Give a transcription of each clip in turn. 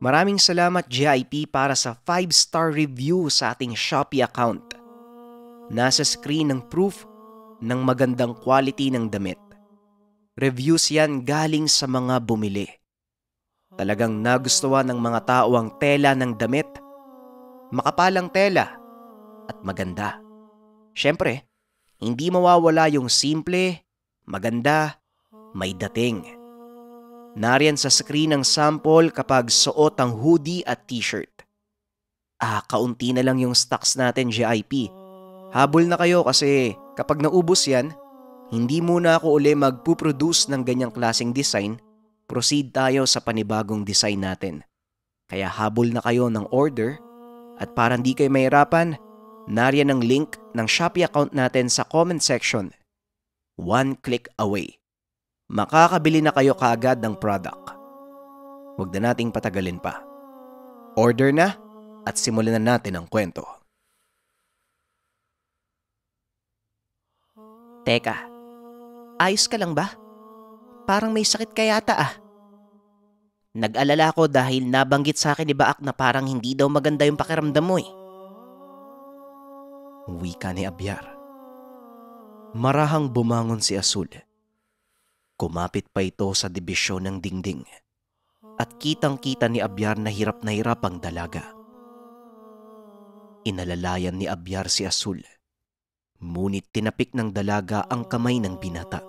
Maraming salamat GIP para sa 5-star review sa ating Shopee account. Nasa screen ng proof ng magandang quality ng damit. Reviews yan galing sa mga bumili. Talagang nagustuhan ng mga tao ang tela ng damit. Makapalang tela at maganda. Siyempre, hindi mawawala yung simple, maganda, may dating. Nariyan sa screen ang sample kapag suot ang hoodie at t-shirt. Kaunti na lang yung stocks natin GIP. Habol na kayo kasi kapag naubos yan, hindi muna ako uli magpuproduce ng ganyang klaseng design. Proceed tayo sa panibagong design natin. Kaya habol na kayo ng order at para hindi kayo mahirapan, nariyan ang link ng Shopee account natin sa comment section. One click away. Makakabili na kayo kaagad ng product. Huwag na nating patagalin pa. Order na at simulan na natin ang kwento. Teka, ayos ka lang ba? Parang may sakit ka yata Nag-alala ko dahil nabanggit sa akin ni Baak na parang hindi daw maganda yung pakiramdam mo Wika ni Abyar. Marahang bumangon si Azul. Kumapit pa ito sa dibisyon ng dingding at kitang-kita ni Abyar na hirap ang dalaga. Inalalayan ni Abyar si Azul, ngunit tinapik ng dalaga ang kamay ng binata.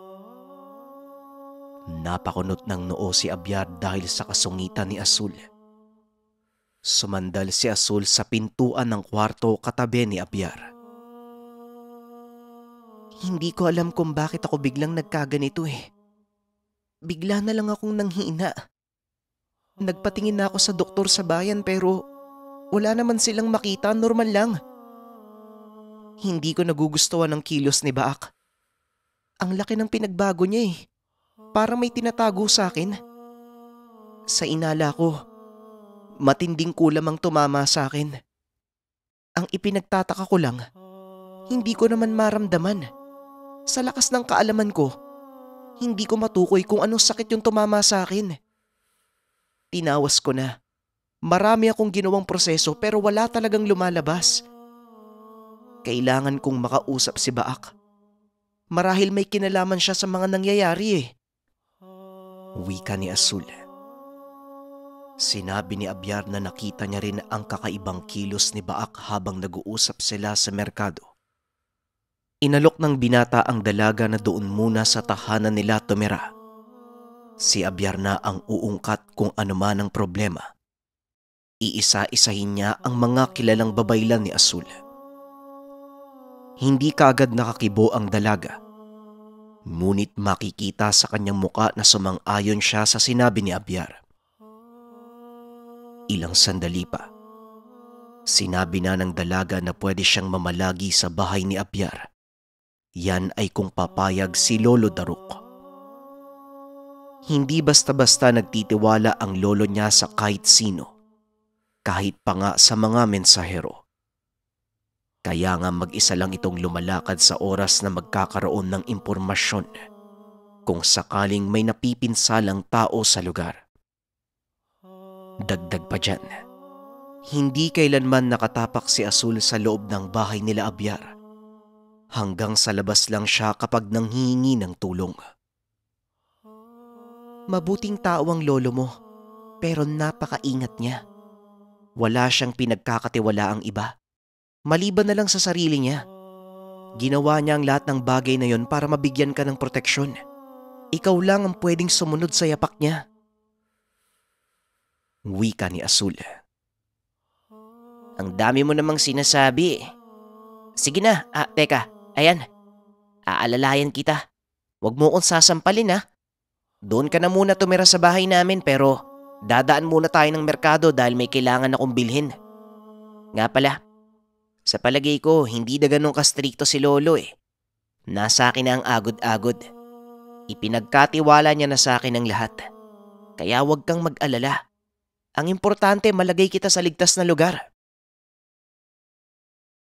Napakunot ng noo si Abyar dahil sa kasungitan ni Azul. Sumandal si Azul sa pintuan ng kwarto katabi ni Abyar. Hindi ko alam kung bakit ako biglang nagkaganito Bigla na lang akong nanghina. Nagpatingin na ako sa doktor sa bayan pero wala naman silang makita, normal lang. Hindi ko nagugustuhan ang kilos ni Baak. Ang laki ng pinagbago niya Para may tinatago sa akin. Sa inala ko, matinding kulam ang tumama sa akin. Ang ipinagtataka ko lang, hindi ko naman maramdaman. Sa lakas ng kaalaman ko, hindi ko matukoy kung anong sakit yung tumama sa akin. Tinawas ko na. Marami akong ginawang proseso pero wala talagang lumalabas. Kailangan kong makausap si Baak. Marahil may kinalaman siya sa mga nangyayari Wika ni Azul. Sinabi ni Abyar na nakita niya rin ang kakaibang kilos ni Baak habang nag-uusap sila sa merkado. Inalok ng binata ang dalaga na doon muna sa tahanan nila tumira. Si Abyar na ang uungkat kung ano man ang problema. Iisa-isahin niya ang mga kilalang babaylan ni Azul. Hindi kaagad nakakibo ang dalaga. Ngunit makikita sa kanyang muka na sumang-ayon siya sa sinabi ni Abyar. Ilang sandali pa, sinabi na ng dalaga na pwede siyang mamalagi sa bahay ni Abyar. Yan ay kung papayag si Lolo Daruk. Hindi basta-basta nagtitiwala ang lolo niya sa kahit sino, kahit pa nga sa mga mensahero. Kaya nga mag-isa lang itong lumalakad sa oras na magkakaroon ng impormasyon kung sakaling may napipinsalang tao sa lugar. Dagdag pa dyan, hindi kailanman nakatapak si Azul sa loob ng bahay nila Abyar. Hanggang sa labas lang siya kapag nanghihingi ng tulong. Mabuting tao ang lolo mo, pero napakaingat niya. Wala siyang pinagkakatiwalaang iba. Maliban na lang sa sarili niya. Ginawa niya ang lahat ng bagay na yon para mabigyan ka ng proteksyon. Ikaw lang ang pwedeng sumunod sa yapak niya. Wika ni Azul. Ang dami mo namang sinasabi Sige na, teka. Ayan, aalalayan kita. Huwag mo akong sasampalin Doon ka na muna tumira sa bahay namin pero dadaan muna tayo ng merkado dahil may kailangan akong bilhin. Nga pala, sa palagay ko hindi na ganun kastrikto si Lolo Nasa akin na ang agod-agod. Ipinagkatiwala niya na sa akin ang lahat. Kaya huwag kang mag-alala. Ang importante malagay kita sa ligtas na lugar.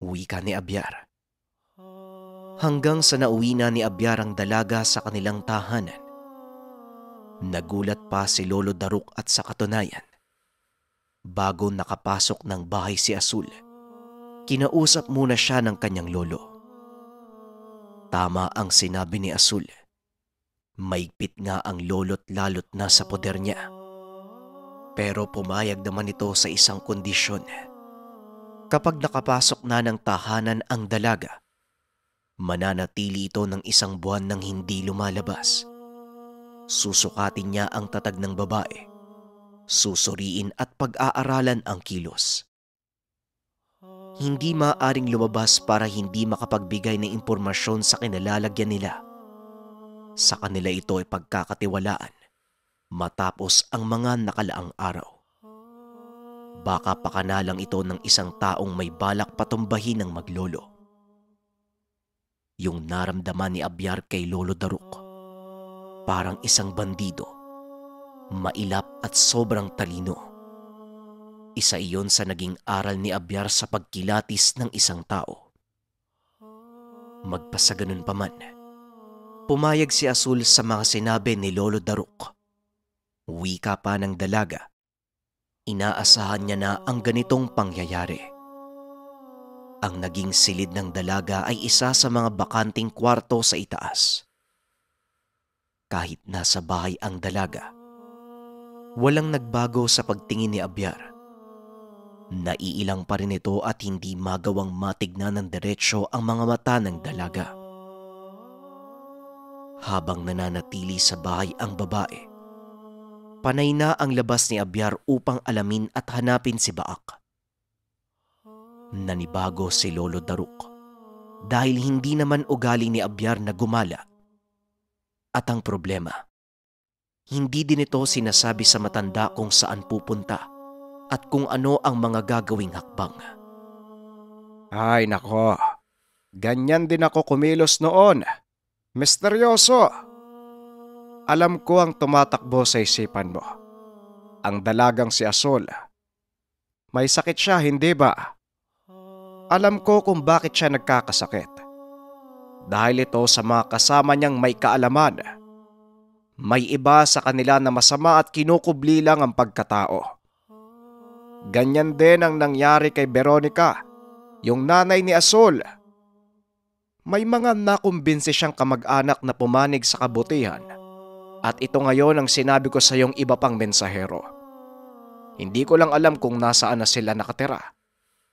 Wika ni Abyar. Hanggang sa nauwi na ni Abyar ang dalaga sa kanilang tahanan. Nagulat pa si Lolo Daruk at sa katunayan, Bago nakapasok ng bahay si Azul, kinausap muna siya ng kanyang lolo. Tama ang sinabi ni Azul. Maigpit nga ang lolo't lalot na sa poder niya. Pero pumayag naman ito sa isang kondisyon. Kapag nakapasok na ng tahanan ang dalaga, mananatili ito ng 1 buwan nang hindi lumalabas. Susukatin niya ang tatag ng babae. Susuriin at pag-aaralan ang kilos. Hindi maaaring lumabas para hindi makapagbigay ng impormasyon sa kinalalagyan nila. Sa kanila ito ay pagkakatiwalaan matapos ang mga nakalaang araw. Baka pakanalang ito ng isang taong may balak patumbahin ng maglolo. Yung naramdaman ni Abyar kay Lolo Daruk, parang isang bandido. Mailap at sobrang talino. Isa iyon sa naging aral ni Abyar sa pagkilatis ng isang tao. Magpasaganon pa man, pumayag si Azul sa mga sinabi ni Lolo Daruk. Wika pa ng dalaga, inaasahan niya na ang ganitong pangyayari. Ang naging silid ng dalaga ay isa sa mga bakanting kwarto sa itaas. Kahit nasa bahay ang dalaga, walang nagbago sa pagtingin ni Abyar. Naiilang pa rin ito at hindi magawang matignan ng diretsyo ang mga mata ng dalaga. Habang nananatili sa bahay ang babae, panay na ang labas ni Abyar upang alamin at hanapin si Baak. Nanibago si Lolo Daruk dahil hindi naman ugali ni Abyar na gumala. At ang problema, hindi din ito sinasabi sa matanda kung saan pupunta at kung ano ang mga gagawing hakbang. Ay nako, ganyan din ako kumilos noon. Misteryoso. Alam ko ang tumatakbo sa isipan mo. Ang dalagang si Azul. May sakit siya, hindi ba? Alam ko kung bakit siya nagkakasakit. Dahil ito sa mga kasama niyang may kaalaman. May iba sa kanila na masama at kinukubli lang ang pagkatao. Ganyan din ang nangyari kay Veronica, yung nanay ni Azul. May mga nakumbinsi siyang kamag-anak na pumanig sa kabutihan. At ito ngayon ang sinabi ko sa iyong iba pang mensahero. Hindi ko lang alam kung nasaan na sila nakatira.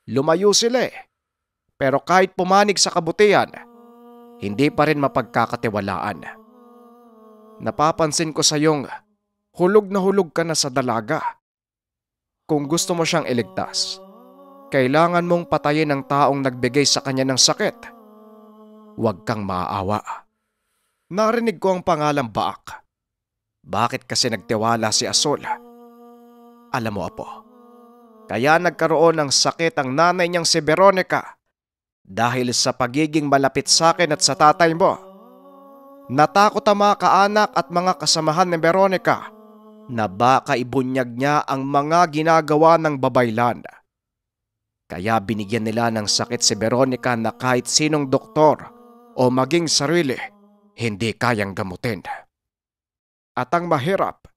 Lumayo sila eh. Pero kahit pumanig sa kabutihan, hindi pa rin mapagkakatiwalaan. Napapansin ko sa iyong hulog na hulog ka na sa dalaga. Kung gusto mo siyang iligtas, kailangan mong patayin ang taong nagbigay sa kanya ng sakit. Huwag kang maaawa. Narinig ko ang pangalang Baak. Bakit kasi nagtiwala si Azul? Alam mo, Apo, kaya nagkaroon ng sakit ang nanay niyang si Veronica dahil sa pagiging malapit sa akin at sa tatay mo. Natakot ang mga kaanak at mga kasamahan ni Veronica na baka ibunyag niya ang mga ginagawa ng babaylan. Kaya binigyan nila ng sakit si Veronica na kahit sinong doktor o maging sarili hindi kayang gamutin. At ang mahirap,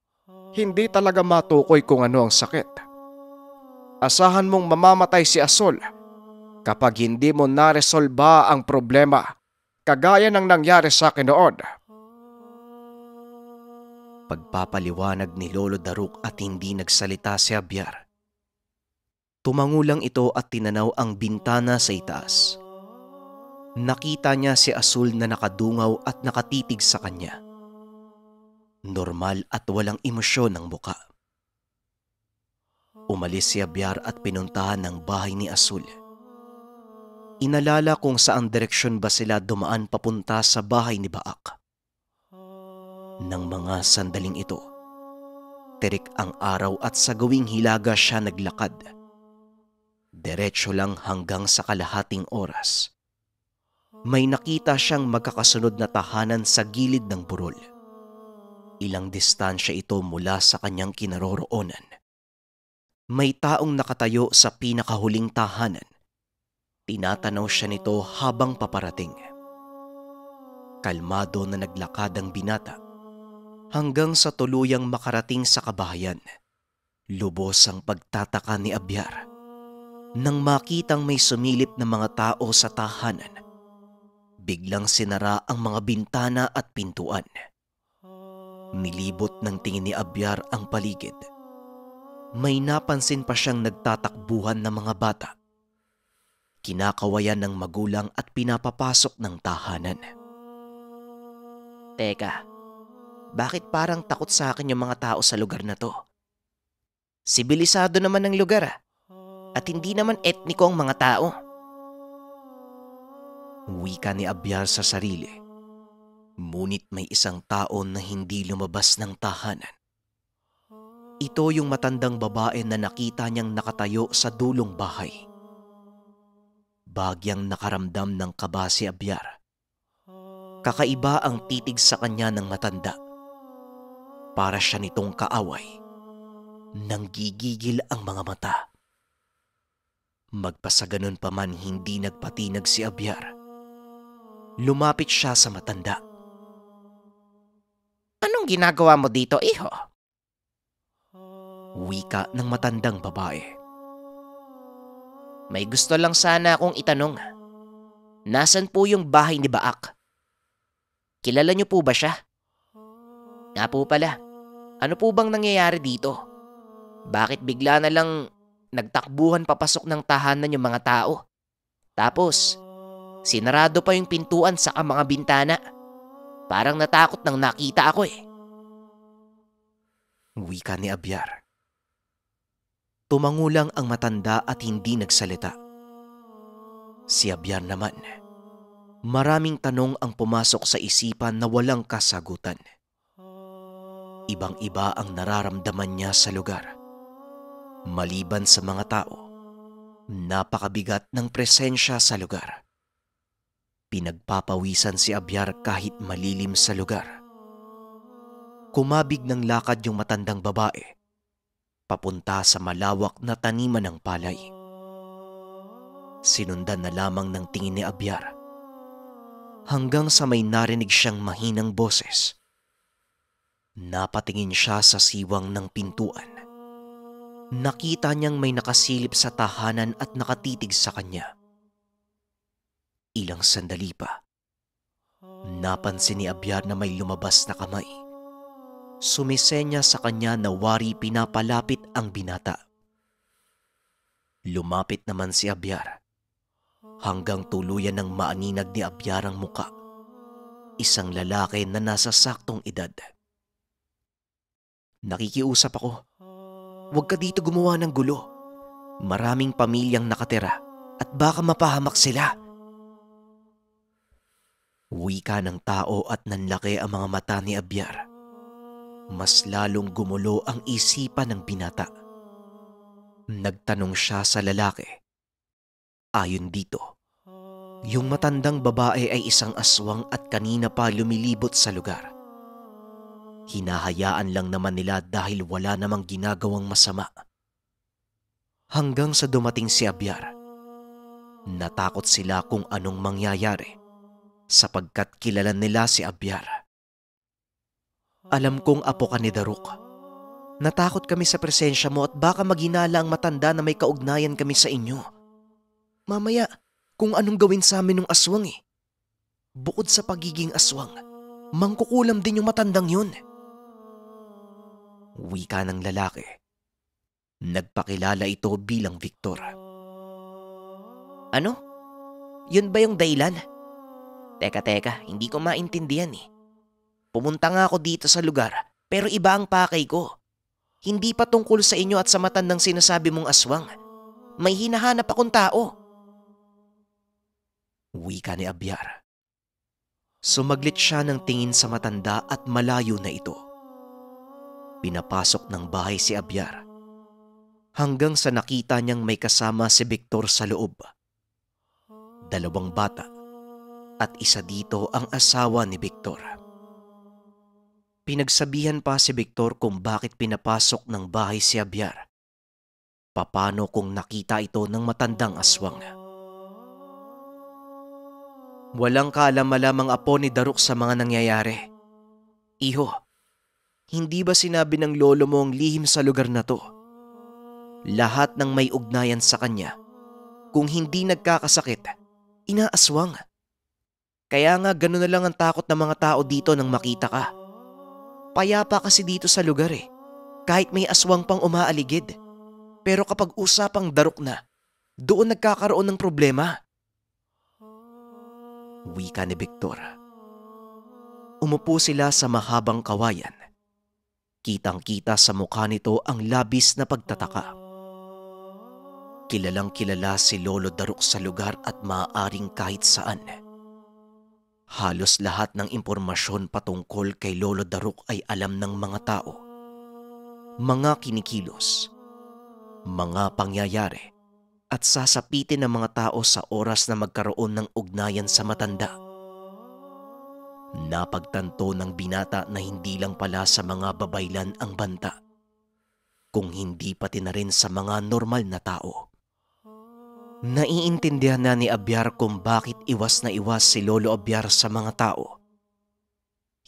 hindi talaga matukoy kung ano ang sakit. Asahan mong mamamatay si Azul kapag hindi mo naresolba ang problema, kagaya ng nangyari sa akin noon. Pagpapaliwanag ni Lolo Daruk at hindi nagsalita si Abyar. Tumango lang ito at tinanaw ang bintana sa itaas. Nakita niya si Azul na nakadungaw at nakatitig sa kanya. Normal at walang emosyon ang muka. Umalis si Abyar at pinuntahan ng bahay ni Azul. Inalala kung saang direksyon ba sila dumaan papunta sa bahay ni Baak. Nang mga sandaling ito, terik ang araw at sa gawing hilaga siya naglakad. Diretso lang hanggang sa kalahating oras. May nakita siyang magkakasunod na tahanan sa gilid ng burol. Ilang distansya ito mula sa kanyang kinaroroonan. May taong nakatayo sa pinakahuling tahanan. Tinatanaw siya nito habang paparating. Kalmado na naglakad ang binata hanggang sa tuluyang makarating sa kabahayan. Lubos ang pagtataka ni Abyar nang makitang may sumilip na mga tao sa tahanan. Biglang sinara ang mga bintana at pintuan. Nilibot ng tingin ni Abyar ang paligid. May napansin pa siyang nagtatakbuhan na mga bata. Kinakawayan ng magulang at pinapapasok ng tahanan. Teka, bakit parang takot sa akin yung mga tao sa lugar na to? Sibilisado naman ang lugar at hindi naman etniko ang mga tao. Wika ni Abyar sa sarili. Ngunit may isang tao na hindi lumabas ng tahanan. Ito yung matandang babae na nakita niyang nakatayo sa dulong bahay. Bagyang nakaramdam ng kaba si Abyar. Kakaiba ang titig sa kanya ng matanda. Para siya nitong kaaway. Nanggigigil ang mga mata. Magpasaganon pa man hindi nagpatinag si Abyar. Lumapit siya sa matanda. Anong ginagawa mo dito, iho? Wika ng matandang babae. May gusto lang sana akong itanong. Nasaan po yung bahay ni Baak? Kilala niyo po ba siya? Nga po pala, ano po bang nangyayari dito? Bakit bigla na lang nagtakbuhan papasok ng tahanan yung mga tao? Tapos, sinarado pa yung pintuan sa mga bintana. Parang natakot nang nakita ako eh. Wika ni Abyar. Tumangulang ang matanda at hindi nagsalita. Si Abyar naman, maraming tanong ang pumasok sa isipan na walang kasagutan. Ibang-iba ang nararamdaman niya sa lugar. Maliban sa mga tao, napakabigat ng presensya sa lugar. Pinagpapawisan si Abyar kahit malilim sa lugar. Kumabig ng lakad yung matandang babae, papunta sa malawak na taniman ng palay. Sinundan na lamang ng tingin ni Abyar, hanggang sa may narinig siyang mahinang boses. Napatingin siya sa siwang ng pintuan. Nakita niyang may nakasilip sa tahanan at nakatitig sa kanya. Ilang sandali pa, napansin ni Abyar na may lumabas na kamay. Sumisenya sa kanya na wari pinapalapit ang binata. Lumapit naman si Abyar, hanggang tuluyan ng maaninag ni Abyar ang muka. Isang lalaki na nasa saktong edad. Nakikiusap ako. Huwag ka dito gumawa ng gulo. Maraming pamilyang nakatira at baka mapahamak sila. Wika ng tao at nanlaki ang mga mata ni Abyar. Mas lalong gumulo ang isipan ng binata. Nagtanong siya sa lalaki. Ayon dito, yung matandang babae ay isang aswang at kanina pa lumilibot sa lugar. Hinahayaan lang naman nila dahil wala namang ginagawang masama. Hanggang sa dumating si Abyar. Natakot sila kung anong mangyayari sapagkat kilala nila si Abyar. Alam kong apo ka ni Daruk. Natakot kami sa presensya mo at baka maghinala ang matanda na may kaugnayan kami sa inyo. Mamaya, kung anong gawin sa amin ng aswang eh. Bukod sa pagiging aswang, mangkukulam din yung matandang yun. Wika ng lalaki. Nagpakilala ito bilang Victor. Ano? Yun ba yung dahilan? Teka, hindi ko maintindihan eh. Pumunta nga ako dito sa lugar pero iba ang pakay ko. Hindi pa tungkol sa inyo at sa matandang sinasabi mong aswang. May hinahanap akong tao. Wika ni Abyar. Sumaglit siya ng tingin sa matanda at malayo na ito. Pinapasok ng bahay si Abyar hanggang sa nakita niyang may kasama si Victor sa loob. 2 bata at isa dito ang asawa ni Victor. Pinagsabihan pa si Victor kung bakit pinapasok ng bahay si Abyar. Paano kung nakita ito ng matandang aswang? Walang kaalam-alamang apo ni Daruk sa mga nangyayari. Iho, hindi ba sinabi ng lolo mo ang lihim sa lugar na to? Lahat ng may ugnayan sa kanya, kung hindi nagkakasakit, inaaswang. Kaya nga gano'n na lang ang takot ng mga tao dito nang makita ka. Payapa kasi dito sa lugar kahit may aswang pang umaaligid. Pero kapag usapang darok na, doon nagkakaroon ng problema. Wika ni Victor. Umupo sila sa mahabang kawayan. Kitang-kita sa mukha nito ang labis na pagtataka. Kilalang kilala si Lolo Daruk sa lugar at maaaring kahit saan. Halos lahat ng impormasyon patungkol kay Lolo Daruk ay alam ng mga tao. Mga kinikilos, mga pangyayari, at sasapitin ng mga tao sa oras na magkaroon ng ugnayan sa matanda. Napagtanto ng binata na hindi lang pala sa mga babaylan ang banta, kung hindi pati na rin sa mga normal na tao. Naiintindihan na ni Abyar kung bakit iwas na iwas si Lolo Abyar sa mga tao.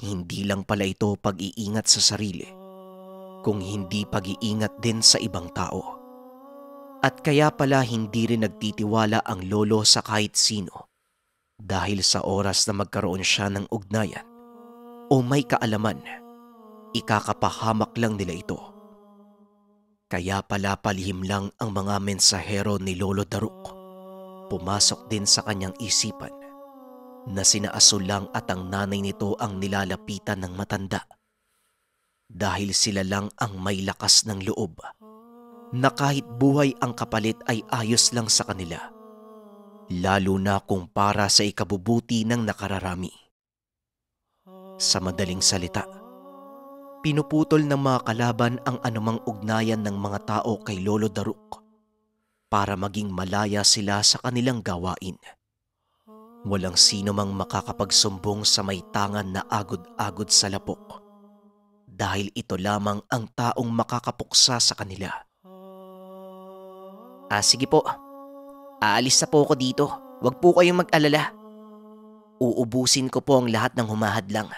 Hindi lang pala ito pag-iingat sa sarili, kung hindi pag-iingat din sa ibang tao. At kaya pala hindi rin nagtitiwala ang lolo sa kahit sino dahil sa oras na magkaroon siya ng ugnayan o may kaalaman, ikakapahamak lang nila ito. Kaya pala palihim lang ang mga mensahero ni Lolo Daruk. Pumasok din sa kanyang isipan na sina Asul lang at ang nanay nito ang nilalapitan ng matanda. Dahil sila lang ang may lakas ng loob na kahit buhay ang kapalit ay ayos lang sa kanila. Lalo na kung para sa ikabubuti ng nakararami. Sa madaling salita, pinuputol ng mga kalaban ang anumang ugnayan ng mga tao kay Lolo Daruk para maging malaya sila sa kanilang gawain. Walang sino mang makakapagsumbong sa may tangan na agod-agod sa lapok dahil ito lamang ang taong makakapuksa sa kanila. Sige po. Aalis na po ako dito. Huwag po kayong mag-alala. Uubusin ko po ang lahat ng humahadlang.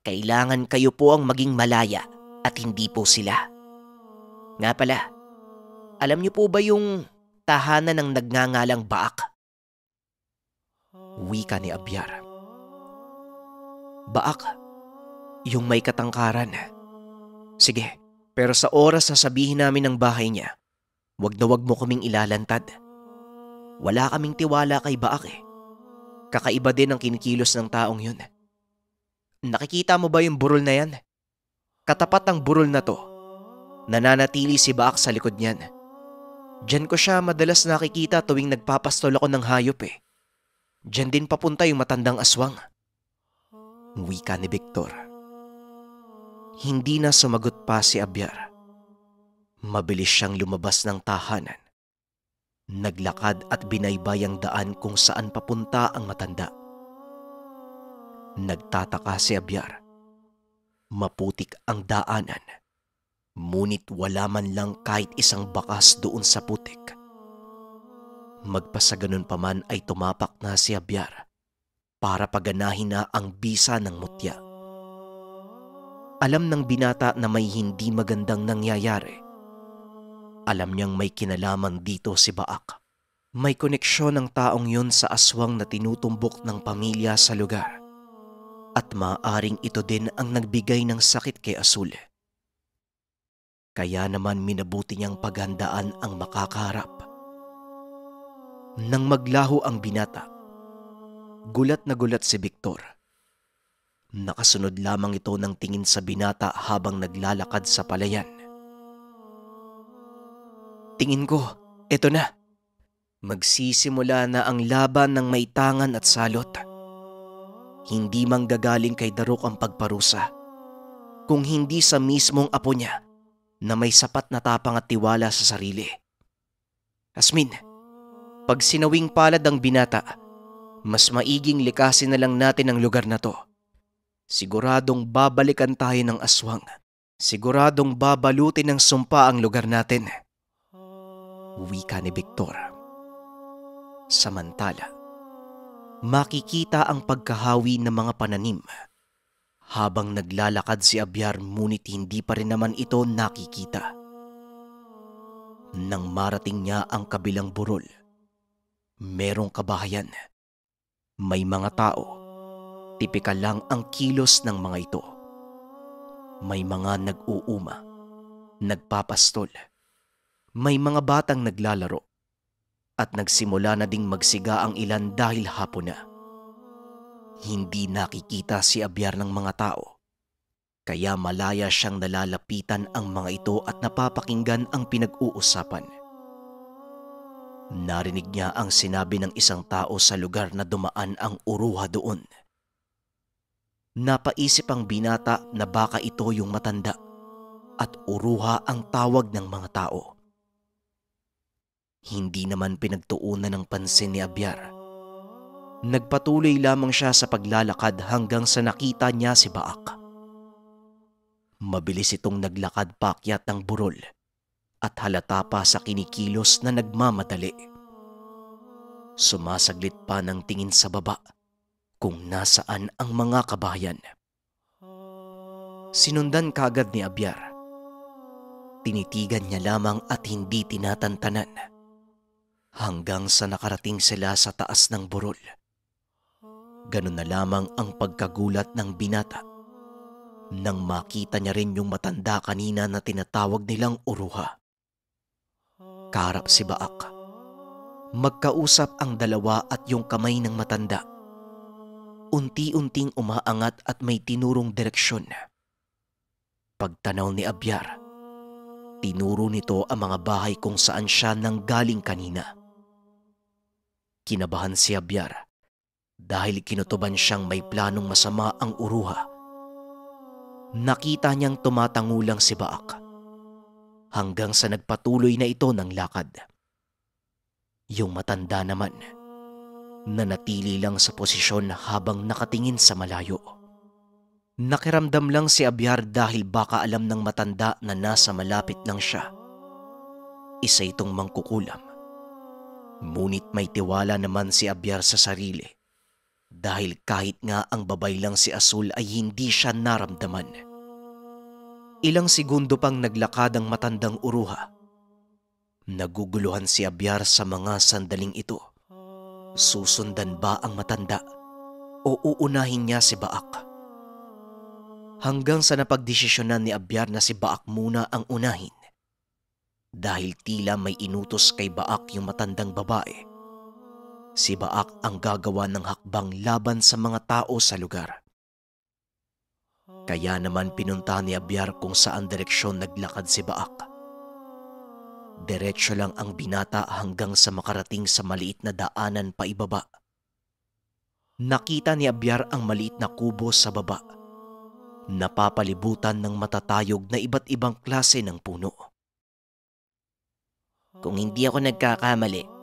Kailangan kayo po ang maging malaya at hindi po sila. Nga pala, alam niyo po ba yung tahanan ng nagngangalang Baak? Wika ni Abyar. Baak? Yung may katangkaran. Sige, pero sa oras na sabihin namin ang bahay niya, wag na wag mo kaming ilalantad. Wala kaming tiwala kay Baak Kakaiba din ang kinikilos ng taong yun. Nakikita mo ba yung burol na yan? Katapat ng burol na to, nananatili si Baak sa likod niyan. Diyan ko siya madalas nakikita tuwing nagpapastol ako ng hayop Diyan din papunta yung matandang aswang. Wika ni Victor. Hindi na sumagot pa si Abyar. Mabilis siyang lumabas ng tahanan. Naglakad at binaybay ang daan kung saan papunta ang matanda. Nagtataka si Abyar. Maputik ang daanan, ngunit wala man lang kahit isang bakas doon sa putik. Magpasaganon pa man ay tumapak na si Abyar para paganahin na ang bisa ng mutya. Alam ng binata na may hindi magandang nangyayari. Alam niyang may kinalaman dito si Baak. May koneksyon ng taong yun sa aswang na tinutumbok ng pamilya sa lugar. At maaaring ito din ang nagbigay ng sakit kay Asul. Kaya naman minabuti niyang paghandaan ang makakaharap. Nang maglaho ang binata, gulat na gulat si Victor. Nakasunod lamang ito ng tingin sa binata habang naglalakad sa palayan. Tingin ko, eto na. Magsisimula na ang laban ng may tangan at salot. Hindi manggagaling kay Daruk ang pagparusa, kung hindi sa mismong apo niya na may sapat na tapang at tiwala sa sarili. Asmin, pag sinawing palad ang binata, mas maiging likasin na lang natin ang lugar na to. Siguradong babalikan tayo ng aswang. Siguradong babalutin ng sumpa ang lugar natin. Wika ni Victor. Samantala, makikita ang pagkahawi ng mga pananim habang naglalakad si Abyar, ngunit hindi pa rin naman ito nakikita. Nang marating niya ang kabilang burol, merong kabahayan. May mga tao. Tipikal lang ang kilos ng mga ito. May mga nag-uuma, nagpapastol. May mga batang naglalaro. At nagsimula na ding magsiga ang ilan dahil hapon na. Hindi nakikita si Abyar ng mga tao. Kaya malaya siyang nalalapitan ang mga ito at napapakinggan ang pinag-uusapan. Narinig niya ang sinabi ng isang tao sa lugar na dumaan ang uruha doon. Napaisip ang binata na baka ito yung matanda at uruha ang tawag ng mga tao. Hindi naman pinagtuunan ng pansin ni Abyar. Nagpatuloy lamang siya sa paglalakad hanggang sa nakita niya si Baak. Mabilis itong naglakad paakyat ng burol at halata pa sa kinikilos na nagmamadali. Sumasaglit pa ng tingin sa baba kung nasaan ang mga kabayan. Sinundan kagad ni Abyar. Tinitigan niya lamang at hindi tinatantanan hanggang sa nakarating sila sa taas ng burol. Ganun na lamang ang pagkagulat ng binata nang makita niya rin yung matanda kanina na tinatawag nilang uruha. Kaharap si Baak. Magkausap ang dalawa at yung kamay ng matanda. Unti-unting umaangat at may tinurong direksyon. Pagtanaw ni Abyar, tinuro nito ang mga bahay kung saan siya nanggaling kanina. Kinabahan si Abyar dahil kinutuban siyang may planong masama ang uruha. Nakita niyang tumatangulang si Baak hanggang sa nagpatuloy na ito ng lakad. Yung matanda naman, nanatili lang sa posisyon habang nakatingin sa malayo. Nakiramdam lang si Abyar dahil baka alam ng matanda na nasa malapit lang siya. Isa itong mangkukulam. Ngunit may tiwala naman si Abyar sa sarili dahil kahit nga ang babay lang si Asul ay hindi siya naramdaman. Ilang segundo pang naglakad ang matandang uruha. Naguguluhan si Abyar sa mga sandaling ito. Susundan ba ang matanda o uunahin niya si Baak? Hanggang sa napagdesisyonan ni Abyar na si Baak muna ang unahin. Dahil tila may inutos kay Baak yung matandang babae. Si Baak ang gagawa ng hakbang laban sa mga tao sa lugar. Kaya naman pinunta ni Abyar kung saan direksyon naglakad si Baak. Diretso lang ang binata hanggang sa makarating sa maliit na daanan pa ibaba. Nakita ni Abyar ang maliit na kubo sa baba. Napapalibutan ng matatayog na iba't ibang klase ng puno. Kung hindi ako nagkakamali,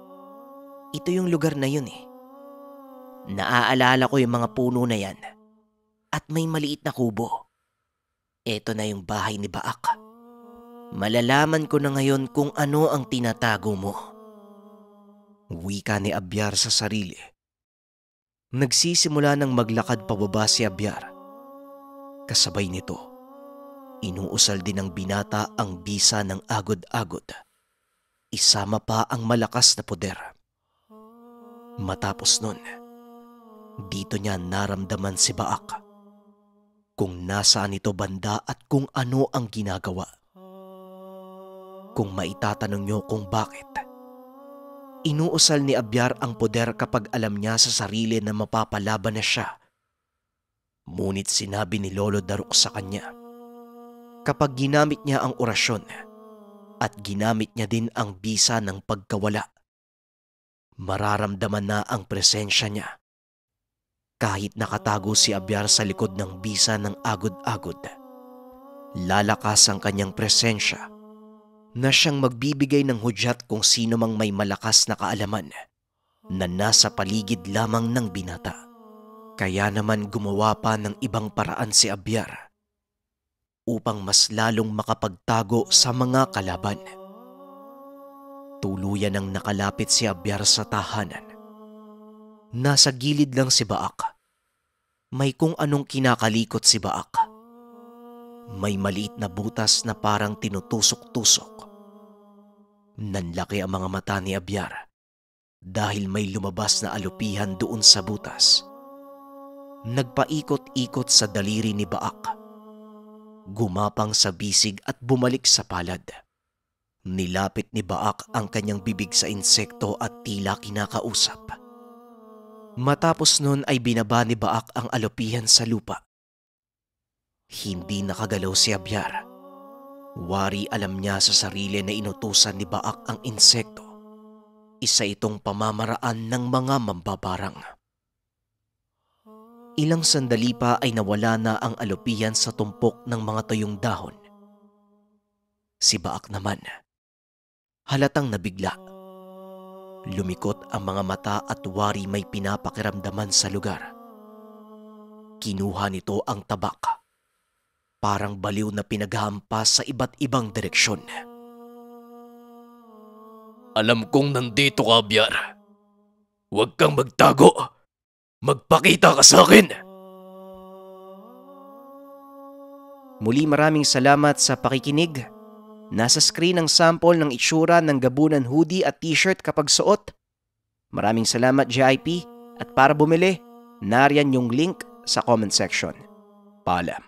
ito yung lugar na yun eh. Naaalala ko yung mga puno na yan. At may maliit na kubo. Ito na yung bahay ni Baak. Malalaman ko na ngayon kung ano ang tinatago mo. Wika ni Abyar sa sarili. Nagsisimula ng maglakad pababa si Abyar. Kasabay nito, inuusal din ng binata ang bisa ng agod-agod. Isama pa ang malakas na poder. Matapos nun, dito niya naramdaman si Baak. Kung nasaan ito banda at kung ano ang ginagawa. Kung maitatanong niyo kung bakit, inuusal ni Abyar ang poder kapag alam niya sa sarili na mapapalaban na siya. Ngunit sinabi ni Lolo Daruk sa kanya, kapag ginamit niya ang orasyon at ginamit niya din ang bisa ng pagkawala, mararamdaman na ang presensya niya. Kahit nakatago si Abyar sa likod ng bisa ng agod-agod, lalakas ang kanyang presensya na siyang magbibigay ng hudyat kung sino mang may malakas na kaalaman na nasa paligid lamang ng binata. Kaya naman gumawa pa ng ibang paraan si Abyar upang mas lalong makapagtago sa mga kalaban. Tuluyan ang nakalapit si Abyar sa tahanan. Nasa gilid lang si Baak. May kung anong kinakalikot si Baak. May maliit na butas na parang tinutusok-tusok. Nanlaki ang mga mata ni Abyar dahil may lumabas na alupihan doon sa butas. Nagpaikot-ikot sa daliri ni Baak. Gumapang sa bisig at bumalik sa palad. Nilapit ni Baak ang kanyang bibig sa insekto at tila kinakausap. Matapos nun ay binaba ni Baak ang alupihan sa lupa. Hindi nakagalaw si Abyar. Wari alam niya sa sarili na inutusan ni Baak ang insekto. Isa itong pamamaraan ng mga mambabarang. Ilang sandali pa ay nawala na ang alupihan sa tumpok ng mga tuyong dahon. Si Baak naman, halatang nabigla. Lumikot ang mga mata at wari may pinapakiramdaman sa lugar. Kinuha nito ang tabak. Parang baliw na pinaghahampas sa iba't ibang direksyon. Alam kong nandito ka, Abyar. Huwag kang magtago. Magpakita ka sa akin. Muli maraming salamat sa pakikinig. Nasa screen ang sample ng itsura ng gabunan hoodie at t-shirt kapag suot. Maraming salamat JIP at para bumili, nariyan yung link sa comment section. Paalam.